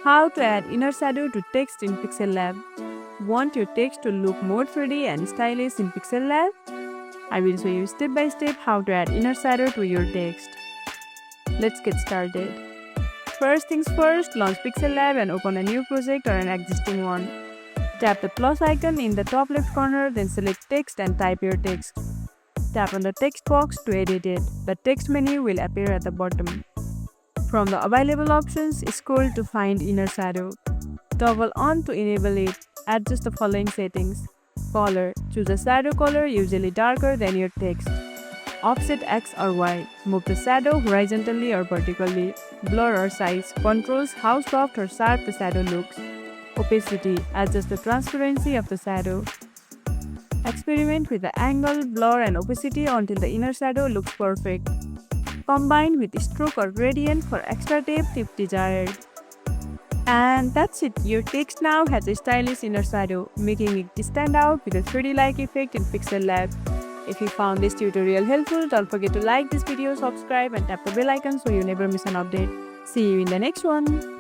How to add inner shadow to text in PixelLab. Want your text to look more 3D and stylish in PixelLab? I will show you step by step how to add inner shadow to your text. Let's get started. First things first, launch PixelLab and open a new project or an existing one. Tap the plus icon in the top left corner, then select text and type your text. Tap on the text box to edit it. The text menu will appear at the bottom. From the available options, scroll to find inner shadow. Toggle on to enable it. Adjust the following settings. Color. Choose a shadow color usually darker than your text. Offset X or Y. Move the shadow horizontally or vertically. Blur or size. Controls how soft or sharp the shadow looks. Opacity. Adjust the transparency of the shadow. Experiment with the angle, blur and opacity until the inner shadow looks perfect. Combine with stroke or gradient for extra depth if desired. And that's it, your text now has a stylish inner shadow, making it stand out with a 3D-like effect in PixelLab. If you found this tutorial helpful, don't forget to like this video, subscribe and tap the bell icon so you never miss an update. See you in the next one.